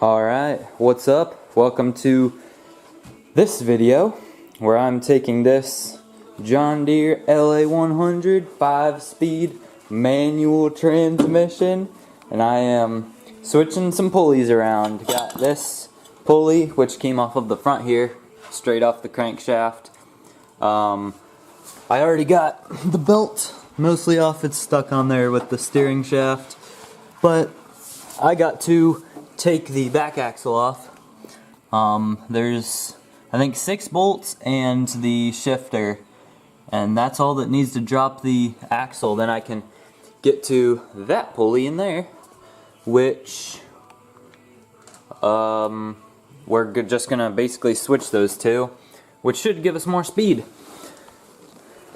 Alright, what's up? Welcome to this video where I'm taking this John Deere LA100 5-speed manual transmission and I am switching some pulleys around. Got this pulley which came off of the front here, straight off the crankshaft. I already got the belt mostly off, it's stuck on there with the steering shaft, but I got to take the back axle off. There's I think 6 bolts and the shifter, and that's all that needs to drop the axle. Then I can get to that pulley in there, which we're just gonna basically switch those two, which should give us more speed.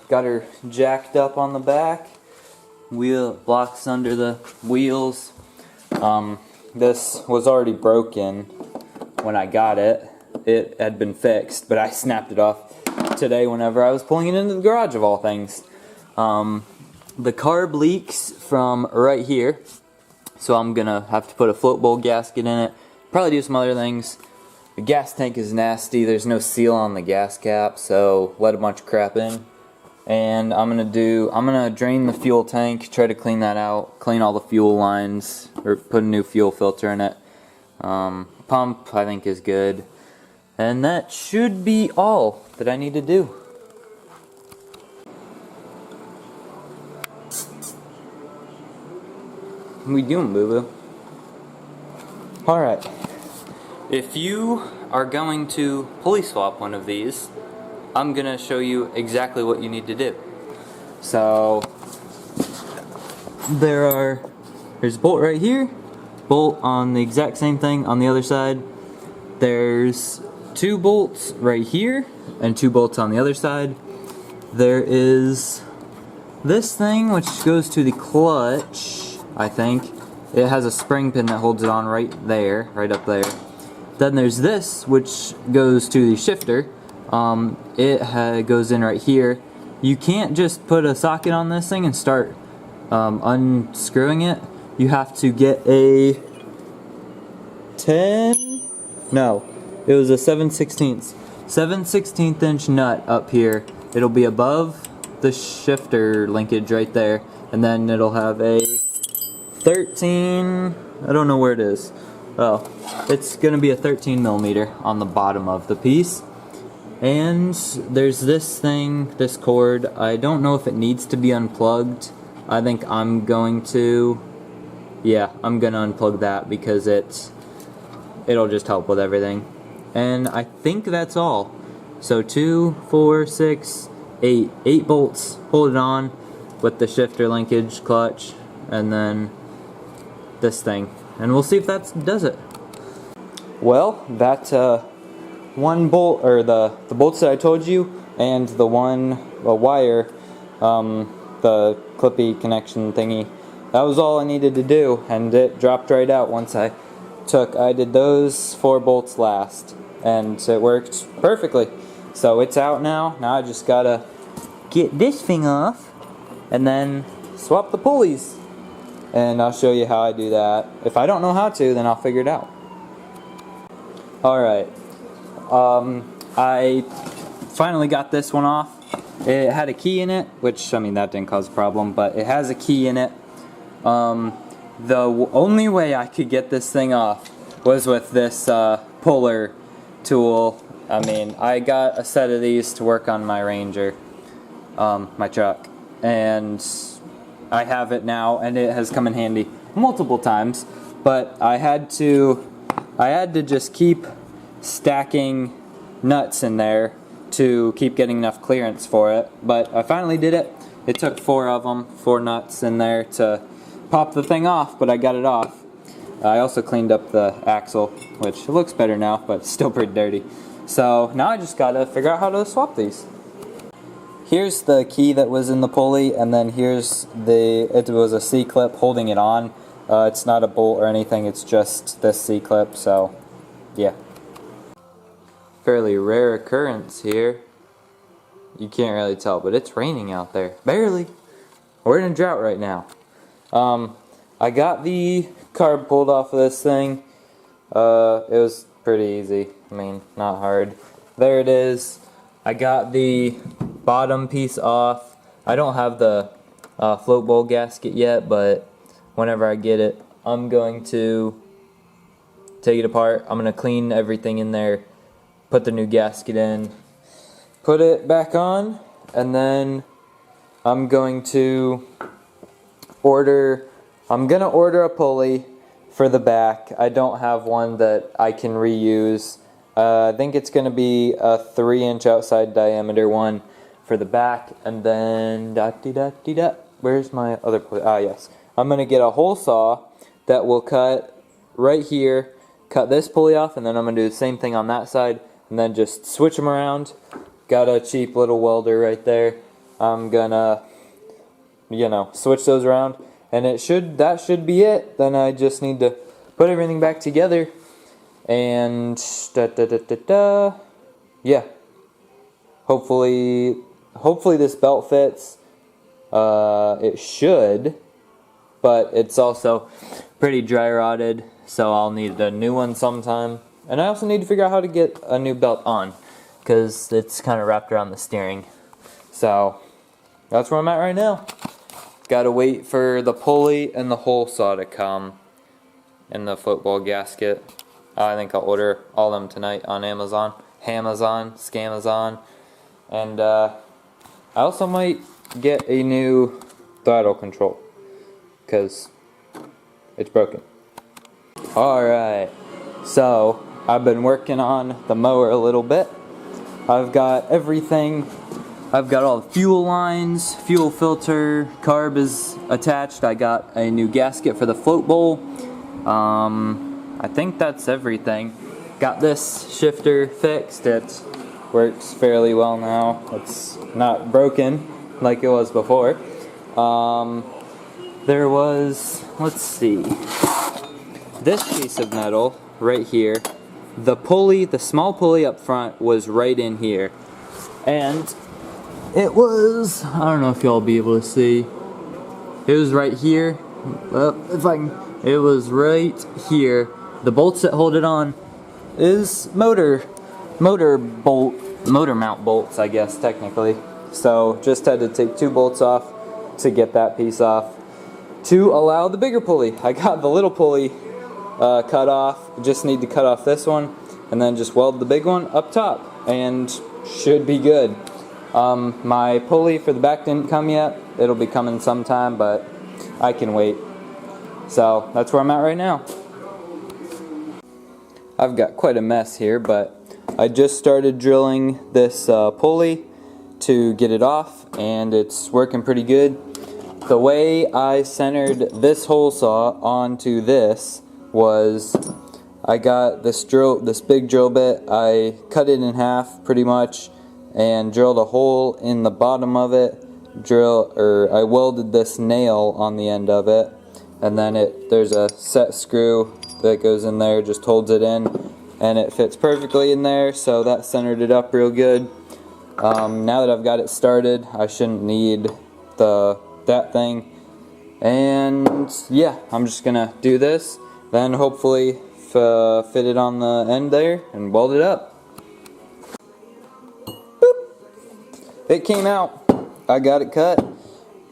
Got her jacked up on the back, wheel blocks under the wheels. This was already broken when I got it. It had been fixed, but I snapped it off today whenever I was pulling it into the garage of all things. The carb leaks from right here, so I'm gonna have to put a float bowl gasket in it. Probably do some other things. The gas tank is nasty. There's no seal on the gas cap, so let a bunch of crap in. And I'm gonna drain the fuel tank, try to clean that out, clean all the fuel lines, or put a new fuel filter in it. Pump I think is good. And that should be all that I need to do. What are we doing, boo-boo? Alright. If you are going to pulley swap one of these, I'm gonna show you exactly what you need to do. So there's a bolt right here, bolt on the exact same thing on the other side. There's 2 bolts right here and 2 bolts on the other side. There is this thing which goes to the clutch, I think. It has a spring pin that holds it on right there, right up there. Then there's this which goes to the shifter. It goes in right here. You can't just put a socket on this thing and start unscrewing it. You have to get a it was a 7/16 inch nut up here. It'll be above the shifter linkage right there, and then it'll have a 13, I don't know where it is. Oh, it's gonna be a 13 millimeter on the bottom of the piece. And there's this thing, this cord. I don't know if it needs to be unplugged. I think I'm going to unplug that because it'll just help with everything. And I think that's all. So 2, 4, 6, 8. 8 bolts hold it on with the shifter linkage, clutch, and then this thing. And we'll see if that does it. Well, that one bolt, or the bolts that I told you, and the one wire, the clippy connection thingy, that was all I needed to do, and it dropped right out once I did those 4 bolts last, and it worked perfectly. So it's out now. Now I just gotta get this thing off and then swap the pulleys, and I'll show you how I do that. If I don't know how to, then I'll figure it out. Alright. I finally got this one off. It had a key in it, which, I mean, that didn't cause a problem, but it has a key in it. The only way I could get this thing off was with this puller tool. I mean, I got a set of these to work on my Ranger, my truck, and I have it now, and it has come in handy multiple times, but I had to just keep stacking nuts in there to keep getting enough clearance for it, but I finally did it. It took 4 of them, 4 nuts in there to pop the thing off, but I got it off. I also cleaned up the axle, which looks better now, but it's still pretty dirty. So now I just gotta figure out how to swap these. Here's the key that was in the pulley, and then here's it was a C-clip holding it on. It's not a bolt or anything, it's just this C-clip, so yeah. Fairly rare occurrence here. You can't really tell, but it's raining out there. Barely. We're in a drought right now. I got the carb pulled off of this thing. It was pretty easy. I mean, not hard. There it is. I got the bottom piece off. I don't have the float bowl gasket yet, but whenever I get it, I'm going to take it apart. I'm going to clean everything in there, put the new gasket in, put it back on, and then I'm going to order a pulley for the back. I don't have one that I can reuse. I think it's going to be a 3-inch outside diameter one for the back, and then where's my other pulley? Ah, yes. I'm going to get a hole saw that will cut right here, cut this pulley off, and then I'm going to do the same thing on that side, and then just switch them around. Got a cheap little welder right there. I'm gonna, switch those around, and that should be it. Then I just need to put everything back together, and yeah. Hopefully this belt fits. It should, but it's also pretty dry rotted, so I'll need a new one sometime. And I also need to figure out how to get a new belt on, because it's kind of wrapped around the steering. So that's where I'm at right now. Gotta wait for the pulley and the hole saw to come and the football gasket. I think I'll order all of them tonight on Amazon, Scamazon, and I also might get a new throttle control because it's broken. Alright, so I've been working on the mower a little bit. I've got everything. I've got all the fuel lines, fuel filter, carb is attached. I got a new gasket for the float bowl. I think that's everything. Got this shifter fixed. It works fairly well now. It's not broken like it was before. There was, let's see, this piece of metal right here. The pulley, the small pulley up front was right in here. And it was, I don't know if y'all will be able to see. It was right here. Well, if I can, it was right here. The bolts that hold it on is motor mount bolts, I guess, technically. So just had to take 2 bolts off to get that piece off to allow the bigger pulley. I got the little pulley cut off. Just need to cut off this one and then just weld the big one up top and should be good. My pulley for the back didn't come yet. It'll be coming sometime, but I can wait. So that's where I'm at right now. I've got quite a mess here, but I just started drilling this pulley to get it off, and it's working pretty good. The way I centered this hole saw onto this was I got this big drill bit. I cut it in half pretty much and drilled a hole in the bottom of it. I welded this nail on the end of it, and then there's a set screw that goes in there, just holds it in, and it fits perfectly in there, so that centered it up real good. Now that I've got it started, I shouldn't need that thing, and yeah, I'm just gonna do this, then hopefully fit it on the end there and weld it up. Boop. It came out. I got it cut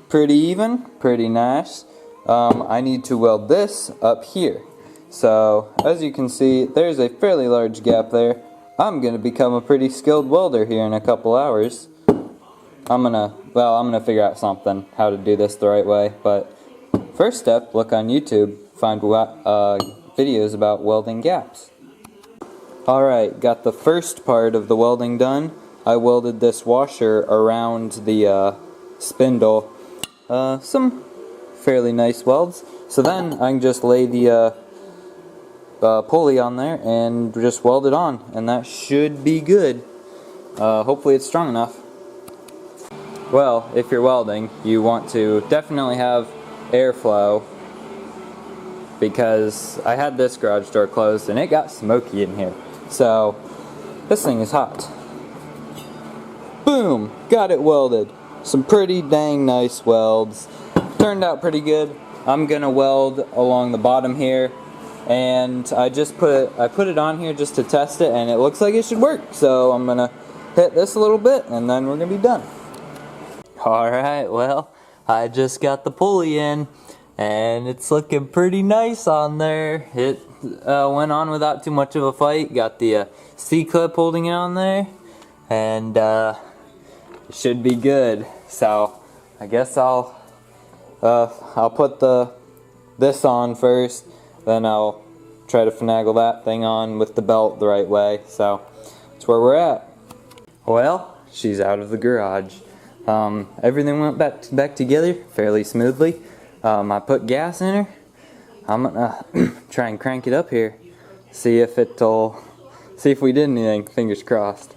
pretty even, pretty nice. I need to weld this up here. So as you can see, there's a fairly large gap there. I'm gonna become a pretty skilled welder here in a couple hours. I'm gonna figure out something how to do this the right way, but first step, look on YouTube, find videos about welding gaps. Alright, got the first part of the welding done. I welded this washer around the spindle. Some fairly nice welds. So then I can just lay the pulley on there and just weld it on, and that should be good. Hopefully it's strong enough. Well, if you're welding, you want to definitely have airflow, because I had this garage door closed and it got smoky in here. So this thing is hot. Boom! Got it welded. Some pretty dang nice welds. Turned out pretty good. I'm gonna weld along the bottom here and I put it on here just to test it, and it looks like it should work. So I'm gonna hit this a little bit, and then we're gonna be done. Alright, well, I just got the pulley in, and it's looking pretty nice on there. It went on without too much of a fight. Got the C-clip holding it on there, and it should be good. So I guess I'll put this on first, then I'll try to finagle that thing on with the belt the right way. So that's where we're at. Well, she's out of the garage. Everything went back together fairly smoothly. I put gas in her. I'm gonna try and crank it up here, see if we did anything. Fingers crossed.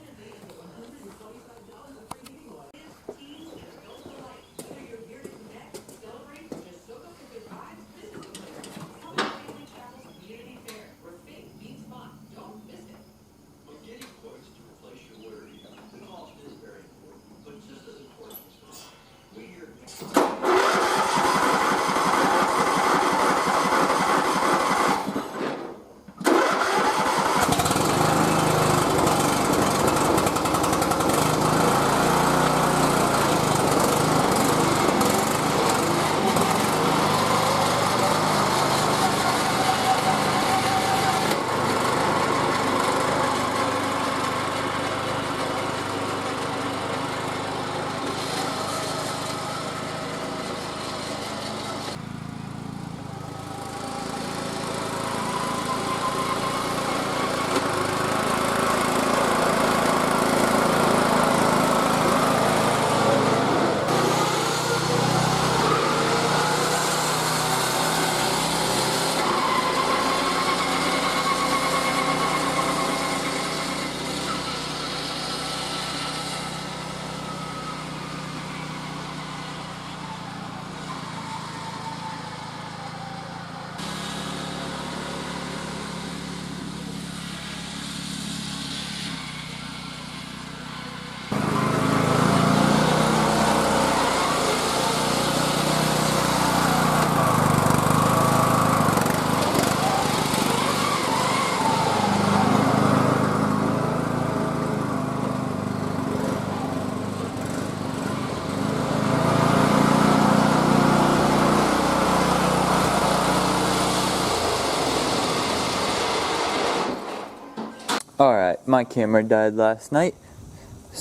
Alright, my camera died last night,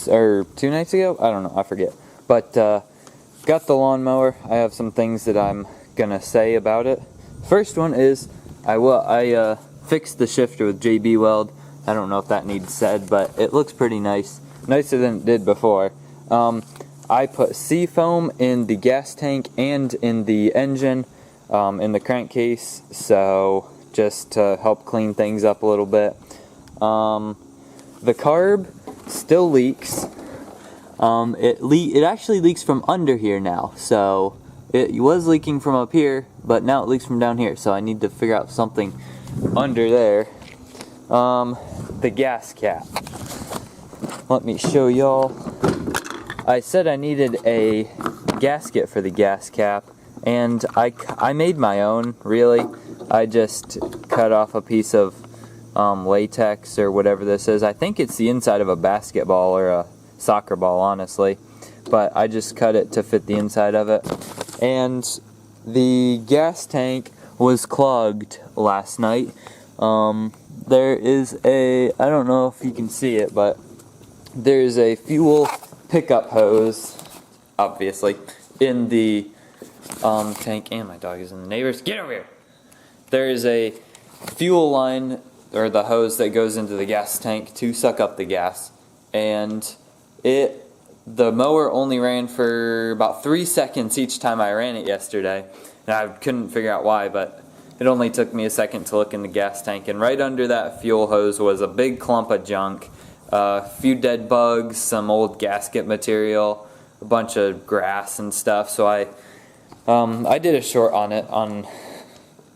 or 2 nights ago? I don't know, I forget. But, got the lawnmower. I have some things that I'm gonna say about it. First one is, I fixed the shifter with JB Weld. I don't know if that needs said, but it looks pretty nice. Nicer than it did before. I put seafoam in the gas tank and in the engine, in the crankcase, so just to help clean things up a little bit. The carb still leaks. It actually leaks from under here now, so it was leaking from up here, but now it leaks from down here, so I need to figure out something under there. The gas cap. Let me show y'all. I said I needed a gasket for the gas cap, and I made my own, really. I just cut off a piece of latex or whatever this is. I think it's the inside of a basketball or a soccer ball, honestly, but I just cut it to fit the inside of it. And the gas tank was clogged last night. There is I don't know if you can see it, but there's a fuel pickup hose, obviously, in the tank. And my dog is in the neighbors. Get over here! There is a fuel line, or the hose that goes into the gas tank to suck up the gas, and the mower only ran for about 3 seconds each time I ran it yesterday, and I couldn't figure out why, but it only took me a second to look in the gas tank, and right under that fuel hose was a big clump of junk, a few dead bugs, some old gasket material, a bunch of grass and stuff. So I did a short on it on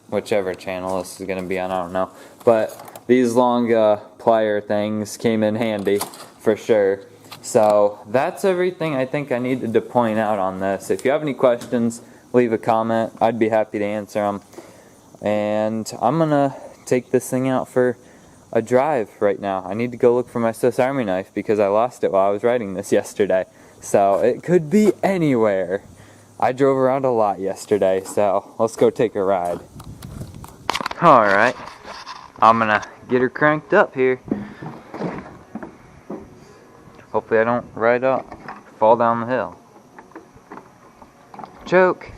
whichever channel this is going to be on, I don't know, but these long plier things came in handy for sure. So that's everything I think I needed to point out on this. If you have any questions, leave a comment. I'd be happy to answer them. and I'm gonna take this thing out for a drive right now. I need to go look for my Swiss Army knife because I lost it while I was riding this yesterday. So it could be anywhere. I drove around a lot yesterday, so let's go take a ride. Alright, I'm gonna get her cranked up here. Hopefully I don't ride up, fall down the hill. Choke.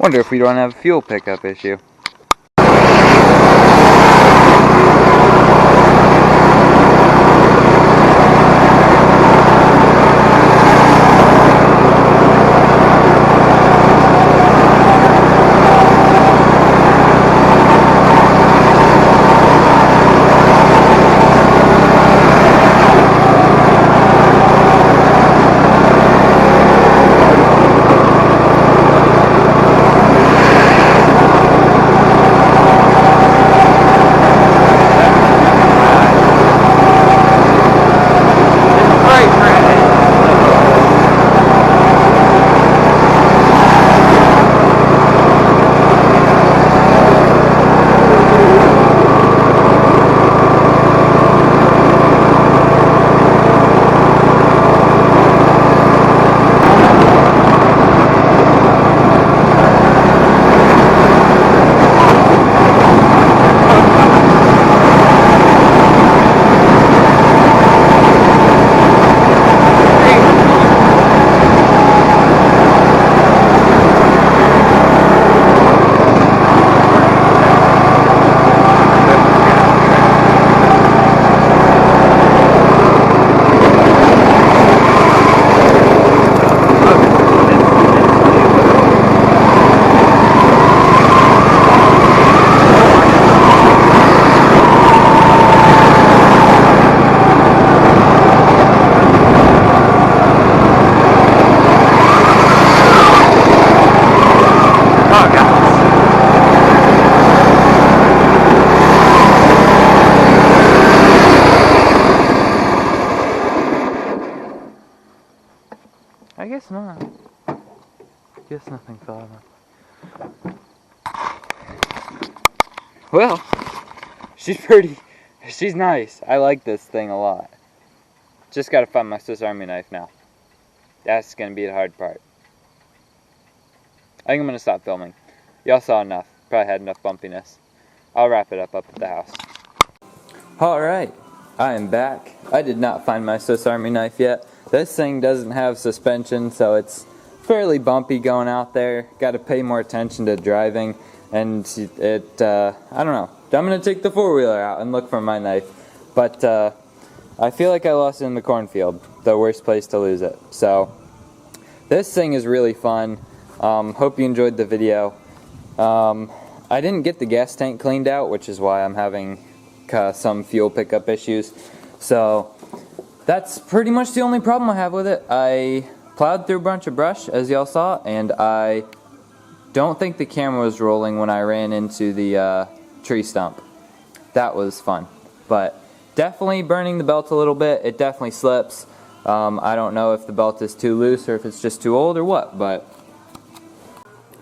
Wonder if we don't have a fuel pickup issue. I guess not. Guess nothing fell out. Well, she's nice. I like this thing a lot. Just gotta find my Swiss Army knife now. That's gonna be the hard part. I think I'm gonna stop filming. Y'all saw enough. Probably had enough bumpiness. I'll wrap it up at the house. Alright, I am back. I did not find my Swiss Army knife yet. This thing doesn't have suspension, so it's fairly bumpy going out there. Got to pay more attention to driving, and I don't know. I'm going to take the four-wheeler out and look for my knife. But I feel like I lost it in the cornfield, the worst place to lose it. So this thing is really fun. Hope you enjoyed the video. I didn't get the gas tank cleaned out, which is why I'm having some fuel pickup issues. So that's pretty much the only problem I have with it. I plowed through a bunch of brush, as y'all saw, and I don't think the camera was rolling when I ran into the tree stump. That was fun. But definitely burning the belt a little bit. It definitely slips. I don't know if the belt is too loose or if it's just too old or what, but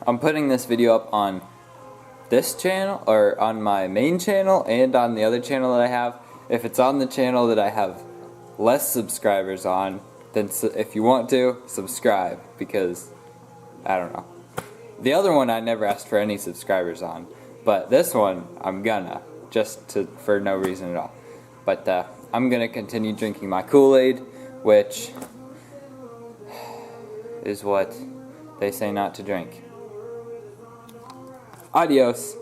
I'm putting this video up on this channel, or on my main channel, and on the other channel that I have. If it's on the channel that I have less subscribers on, then if you want to, subscribe, because I don't know. The other one I never asked for any subscribers on, but this one I'm gonna, for no reason at all. But I'm gonna continue drinking my Kool-Aid, which is what they say not to drink. Adios.